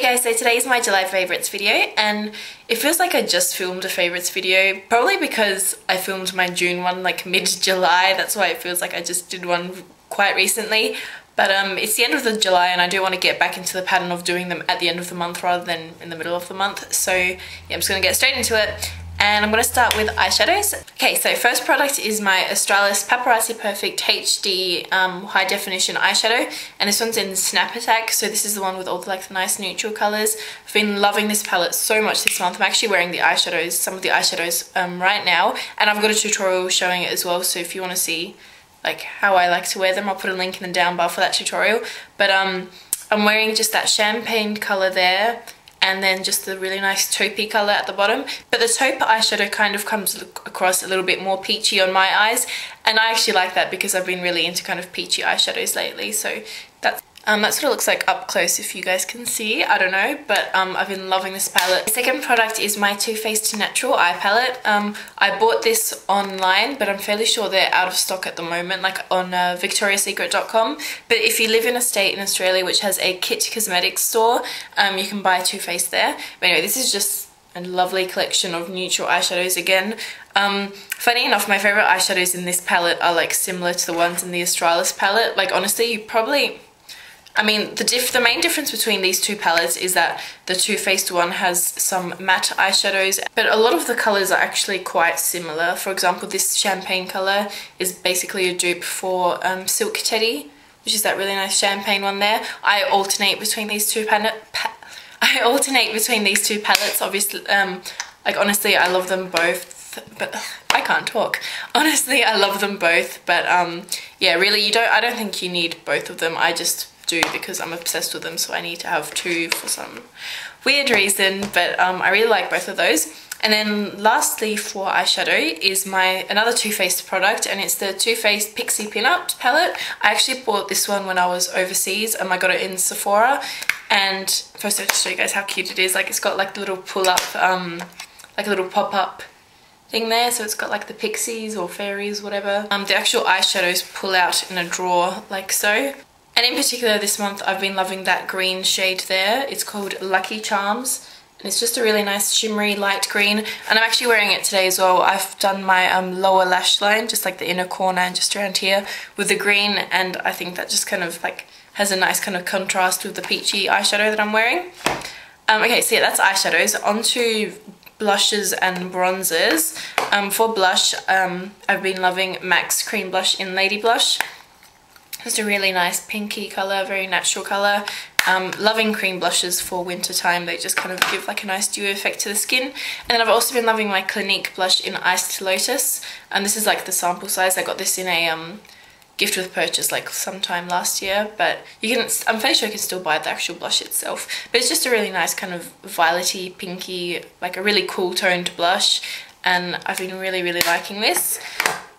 guys, so today is my July favourites video, and it feels like I just filmed a favourites video, probably because I filmed my June one like mid-July. That's why it feels like I just did one quite recently. But it's the end of the July and I do want to get back into the pattern of doing them at the end of the month rather than in the middle of the month. So yeah, I'm just going to get straight into it. And I'm going to start with eyeshadows. Okay, so first product is my Australis Paparazzi Perfect HD High Definition Eyeshadow. And this one's in Snap Attack, so this is the one with all the nice neutral colours. I've been loving this palette so much this month. I'm actually wearing the eyeshadows, some of the eyeshadows right now. And I've got a tutorial showing it as well, so if you want to see like how I like to wear them, I'll put a link in the down bar for that tutorial. But I'm wearing just that champagne colour there, and then just the really nice taupey colour at the bottom. But the taupe eyeshadow kind of comes across a little bit more peachy on my eyes, and I actually like that because I've been really into kind of peachy eyeshadows lately. So that's what it looks like up close if you guys can see, I don't know, but I've been loving this palette. The second product is my Too Faced Natural Eye Palette. I bought this online, but I'm fairly sure they're out of stock at the moment, like on victoriasecret.com. But if you live in a state in Australia which has a Kit Cosmetics store, you can buy Too Faced there. But anyway, this is just a lovely collection of neutral eyeshadows again. Funny enough, my favourite eyeshadows in this palette are like similar to the ones in the Australis palette. Like honestly, you probably... I mean, the main difference between these two palettes is that the Too Faced one has some matte eyeshadows, but a lot of the colours are actually quite similar. For example, this champagne colour is basically a dupe for Silk Teddy, which is that really nice champagne one there. I alternate between these two palettes, obviously. Like honestly, I love them both, but I can't talk. Honestly, I love them both, but yeah, really, I don't think you need both of them. I just do because I'm obsessed with them, so I need to have two for some weird reason, but I really like both of those. And then lastly for eyeshadow is another Too Faced product, and it's the Too Faced Pixie Pinup palette. I actually bought this one when I was overseas, and I got it in Sephora. And first I have to show you guys how cute it is. Like it's got like the little pull-up, like a little pop-up thing there, so it's got like the pixies or fairies, whatever. The actual eyeshadows pull out in a drawer like so. And in particular this month I've been loving that green shade there. It's called Lucky Charms, and it's just a really nice shimmery light green, and I'm actually wearing it today as well. I've done my lower lash line, just like the inner corner and just around here, with the green, and I think that just kind of like has a nice kind of contrast with the peachy eyeshadow that I'm wearing. Okay, so yeah, that's eyeshadows. On to blushes and bronzers. For blush, I've been loving MAC's Cream Blush in LadyBlush. Just a really nice pinky colour, very natural colour. Loving cream blushes for winter time. They just kind of give like a nice dewy effect to the skin. And then I've also been loving my Clinique blush in Iced Lotus. And this is like the sample size. I got this in a gift with purchase like sometime last year. But I'm fairly sure you can still buy the actual blush itself. But it's just a really nice kind of violety, pinky, like a really cool toned blush. And I've been really, really liking this.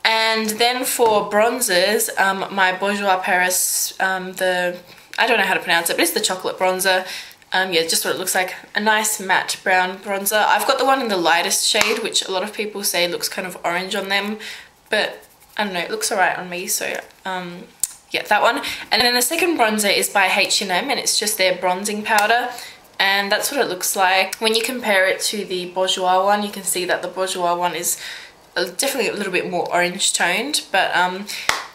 And then for bronzers, my Bourjois Paris, I don't know how to pronounce it, but it's the chocolate bronzer. Yeah, just what it looks like, a nice matte brown bronzer. I've got the one in the lightest shade, which a lot of people say looks kind of orange on them, but I don't know, it looks alright on me, so yeah, that one. And then the second bronzer is by H&M, and it's just their bronzing powder. And that's what it looks like. When you compare it to the Bourjois one, you can see that the Bourjois one is definitely a little bit more orange toned, but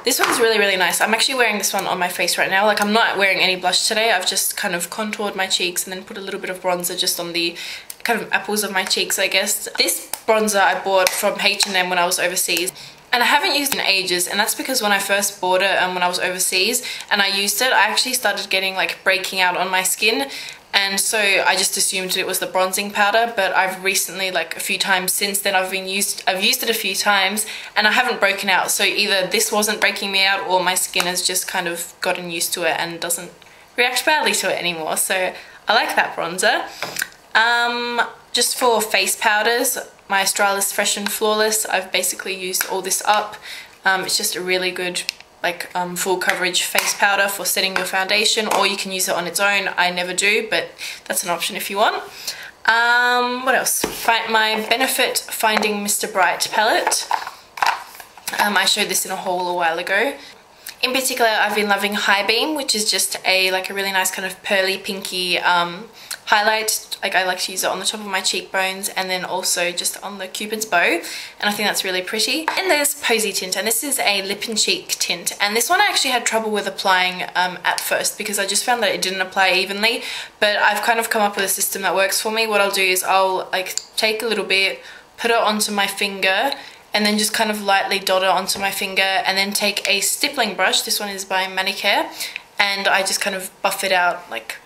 this one's really, really nice. I'm actually wearing this one on my face right now. Like I'm not wearing any blush today. I've just kind of contoured my cheeks and then put a little bit of bronzer just on the kind of apples of my cheeks, I guess. This bronzer I bought from H&M when I was overseas, and I haven't used it in ages, and that's because when I first bought it when I was overseas and I used it, I actually started getting like breaking out on my skin. And so I just assumed it was the bronzing powder, but I've recently, like a few times since then, I've used it a few times and I haven't broken out. So either this wasn't breaking me out or my skin has just kind of gotten used to it and doesn't react badly to it anymore. So I like that bronzer. Just for face powders, my Australis Fresh and Flawless, I've basically used all this up. It's just a really good like full coverage face powder for setting your foundation, or you can use it on its own. I never do, but that's an option if you want. What else? My Benefit Finding Mr. Bright palette. I showed this in a haul a while ago. In particular, I've been loving HighBeam, which is just a really nice kind of pearly pinky highlight. Like, I like to use it on the top of my cheekbones and then also just on the Cupid's bow, and I think that's really pretty. And there's Posie tint, and this is a lip and cheek tint, and this one I actually had trouble with applying at first because I just found that it didn't apply evenly, but I've kind of come up with a system that works for me. What I'll do is I'll like take a little bit, put it onto my finger, and then just kind of lightly dot it onto my finger, and then take a stippling brush, this one is by Manicare, and I just kind of buff it out like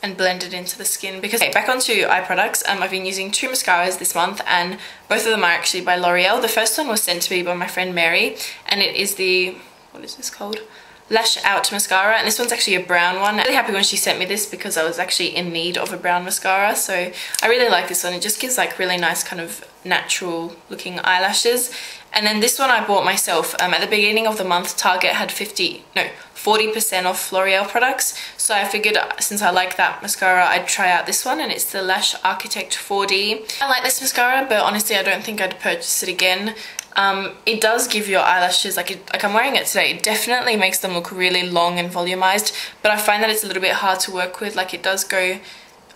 and blend it into the skin. Because okay, back onto eye products, I've been using 2 mascaras this month, and both of them are actually by Loreal. The first one was sent to me by my friend Mary, and it is the, what is this called? Lash Out mascara, and this one's actually a brown one. I'm really happy when she sent me this because I was actually in need of a brown mascara, so I really like this one. It just gives like really nice kind of natural looking eyelashes. And then this one I bought myself. At the beginning of the month, Target had 40% off L'Oreal products, so I figured since I like that mascara, I'd try out this one, and it's the Lash Architect 4D. I like this mascara, but honestly I don't think I'd purchase it again. It does give your eyelashes, like I'm wearing it today, it definitely makes them look really long and volumized, but I find that it's a little bit hard to work with. Like, it does go,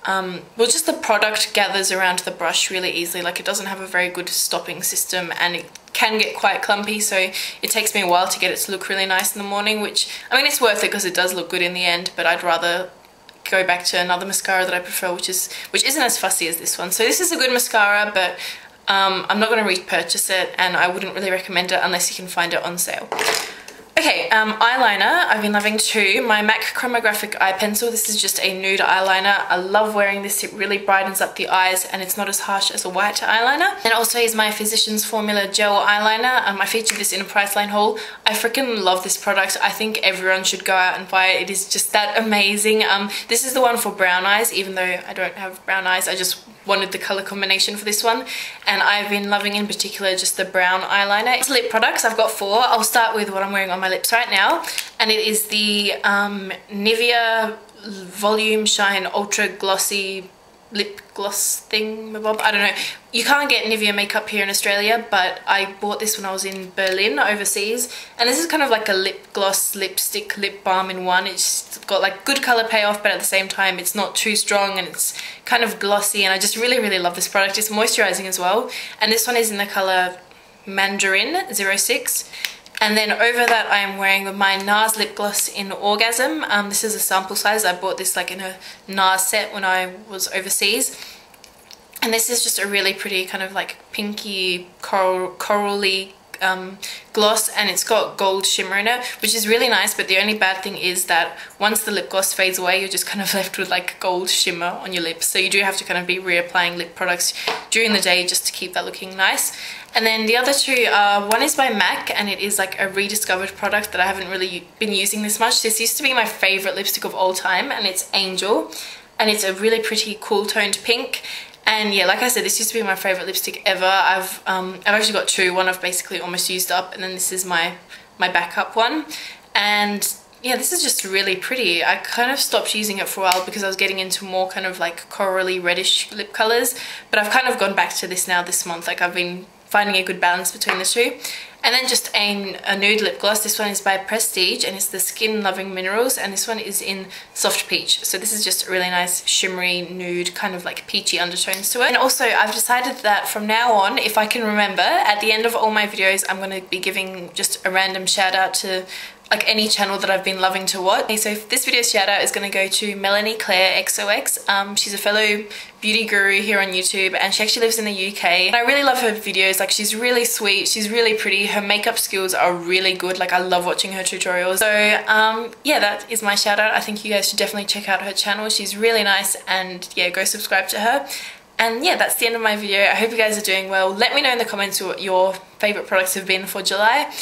well, just the product gathers around the brush really easily. Like, it doesn't have a very good stopping system, and it can get quite clumpy, so it takes me a while to get it to look really nice in the morning, which, I mean, it's worth it because it does look good in the end, but I'd rather go back to another mascara that I prefer, which isn't as fussy as this one. So this is a good mascara, but I'm not going to repurchase it, and I wouldn't really recommend it unless you can find it on sale. Okay, eyeliner, I've been loving too. My MAC Chromographic Eye Pencil, this is just a nude eyeliner. I love wearing this, it really brightens up the eyes and it's not as harsh as a white eyeliner. And also is my Physicians Formula Gel Eyeliner. I featured this in a Priceline haul. I freaking love this product. I think everyone should go out and buy it. It is just that amazing. This is the one for brown eyes, even though I don't have brown eyes. I just wanted the color combination for this one, and I've been loving in particular just the brown eyeliner. It's lip products, I've got 4. I'll start with what I'm wearing on my lips right now, and it is the Nivea Volume Shine Ultra Glossy lip gloss thing. I don't know. You can't get Nivea makeup here in Australia, but I bought this when I was in Berlin overseas, and this is kind of like a lip gloss, lipstick, lip balm in one. It's got like good color payoff, but at the same time it's not too strong and it's kind of glossy, and I just really love this product. It's moisturizing as well, and this one is in the color Mandarin 06. And then over that I am wearing my NARS lip gloss in Orgasm. This is a sample size. I bought this like in a NARS set when I was overseas. And this is just a really pretty kind of like pinky corally gloss, and it's got gold shimmer in it, which is really nice, but the only bad thing is that once the lip gloss fades away, you're just kind of left with like gold shimmer on your lips, so you do have to kind of be reapplying lip products during the day just to keep that looking nice. And then the other two are, one is by MAC, and it is like a rediscovered product that I haven't really been using this much. This used to be my favorite lipstick of all time, and it's Angel, and it's a really pretty cool toned pink. And yeah, like I said, this used to be my favourite lipstick ever. I've actually got 2. One I've basically almost used up, and then this is my backup one. And yeah, this is just really pretty. I kind of stopped using it for a while because I was getting into more kind of like corally reddish lip colours, but I've kind of gone back to this now this month. Like, I've been finding a good balance between the two. And then just a nude lip gloss. This one is by Prestige, and it's the Skin Loving Minerals, and this one is in Soft Peach. So this is just a really nice shimmery nude, kind of like peachy undertones to it. And also I've decided that from now on, if I can remember, at the end of all my videos I'm going to be giving just a random shout out to like any channel that I've been loving to watch. Okay, so this video's shout out is going to go to Melanie Claire XOX. She's a fellow beauty guru here on YouTube, and she actually lives in the UK. And I really love her videos. Like, she's really sweet, she's really pretty, her makeup skills are really good. Like, I love watching her tutorials. So yeah, that is my shout out. I think you guys should definitely check out her channel. She's really nice, and yeah, go subscribe to her. And yeah, that's the end of my video. I hope you guys are doing well. Let me know in the comments what your favourite products have been for July.